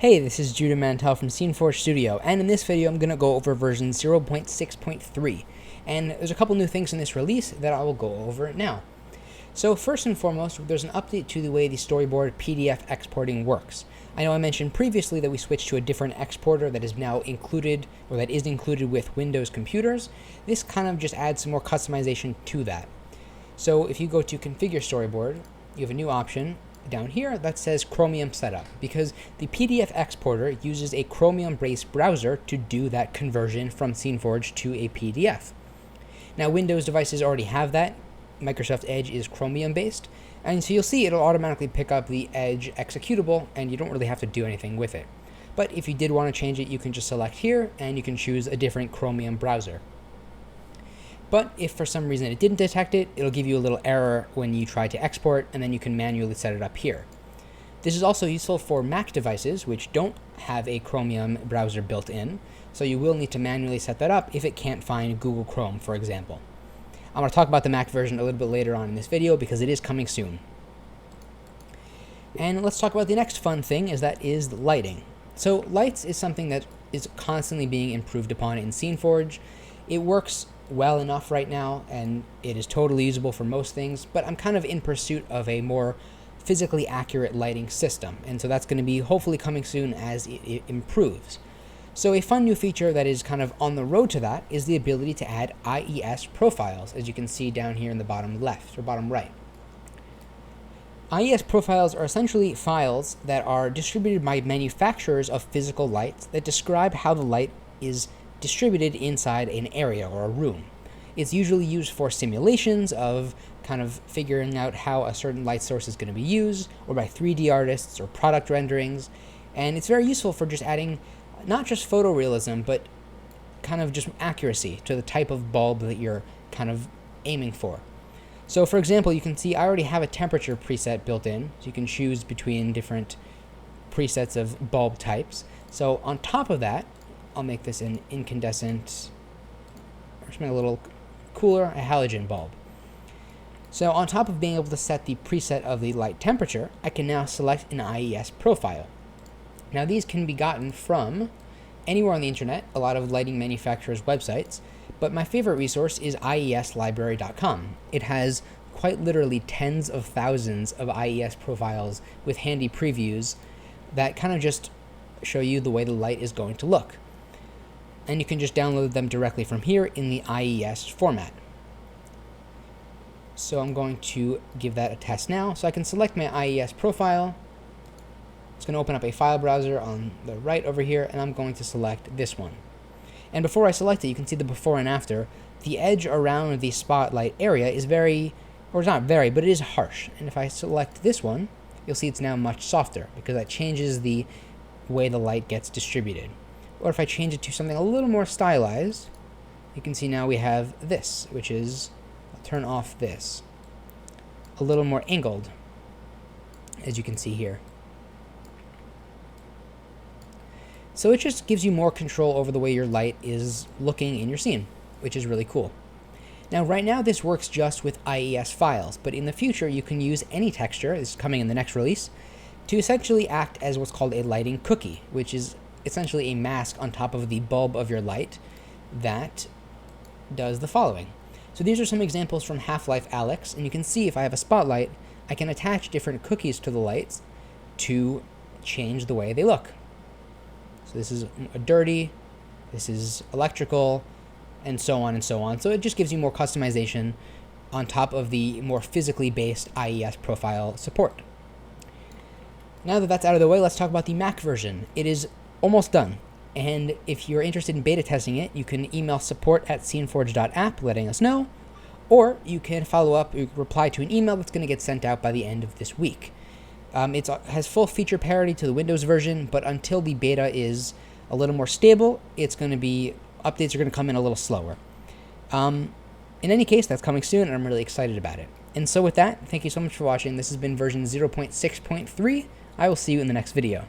Hey, this is Judah Mantel from SceneForge Studio, and in this video I'm going to go over version 0.6.3, and there's a couple new things in this release that I will go over now. So first and foremost, there's an update to the way the storyboard PDF exporting works. I know I mentioned previously that we switched to a different exporter that is now included, or that is included with Windows computers. This kind of just adds some more customization to that. So if you go to Configure Storyboard, you have a new option down here that says Chromium Setup, because the PDF exporter uses a Chromium-based browser to do that conversion from SceneForge to a PDF. Now, Windows devices already have that. Microsoft Edge is Chromium-based, and so you'll see it'll automatically pick up the Edge executable, and you don't really have to do anything with it. But if you did want to change it, you can just select here, and you can choose a different Chromium browser. But if for some reason it didn't detect it, it'll give you a little error when you try to export, and then you can manually set it up here. This is also useful for Mac devices, which don't have a Chromium browser built in, so you will need to manually set that up if it can't find Google Chrome, for example. I'm going to talk about the Mac version a little bit later on in this video because it is coming soon. And let's talk about the next fun thing, that is lighting. So lights is something that is constantly being improved upon in SceneForge. It works well enough right now, and it is totally usable for most things, but I'm kind of in pursuit of a more physically accurate lighting system, and so that's going to be hopefully coming soon as it improves. So a fun new feature that is kind of on the road to that is the ability to add IES profiles, as you can see down here in the bottom left or bottom right. IES profiles are essentially files that are distributed by manufacturers of physical lights that describe how the light is distributed inside an area or a room. It's usually used for simulations of kind of figuring out how a certain light source is going to be used, or by 3D artists or product renderings, and it's very useful for just adding not just photorealism, but kind of just accuracy to the type of bulb that you're kind of aiming for. So for example, you can see I already have a temperature preset built in, so you can choose between different presets of bulb types. So on top of that, I'll make this an incandescent, or something a little cooler, a halogen bulb. So on top of being able to set the preset of the light temperature, I can now select an IES profile. Now these can be gotten from anywhere on the internet, a lot of lighting manufacturers' websites, but my favorite resource is ieslibrary.com. It has quite literally tens of thousands of IES profiles with handy previews that kind of just show you the way the light is going to look. And you can just download them directly from here in the IES format. So I'm going to give that a test now. So I can select my IES profile. It's going to open up a file browser on the right over here, and I'm going to select this one. And before I select it, you can see the before and after. The edge around the spotlight area is very, or it's not very, but it is harsh. And if I select this one, you'll see it's now much softer because that changes the way the light gets distributed. Or if I change it to something a little more stylized, you can see now we have this, which is, I'll turn off this, a little more angled, as you can see here. So it just gives you more control over the way your light is looking in your scene, which is really cool. Now right now this works just with IES files, but in the future you can use any texture, this is coming in the next release, to essentially act as what's called a lighting cookie, which is essentially a mask on top of the bulb of your light that does the following. So these are some examples from Half-Life Alyx, and you can see if I have a spotlight, I can attach different cookies to the lights to change the way they look. So this is a dirty, this is electrical, and so on and so on. So it just gives you more customization on top of the more physically based IES profile support. Now that that's out of the way, let's talk about the Mac version. It is almost done, and if you're interested in beta testing it, you can email support@sceneforge.app letting us know, or you can follow up, you can reply to an email that's going to get sent out by the end of this week. It has full feature parity to the Windows version, but until the beta is a little more stable, it's going to be, updates are going to come in a little slower. In any case, that's coming soon, and I'm really excited about it. And so with that, thank you so much for watching. This has been version 0.6.3. I will see you in the next video.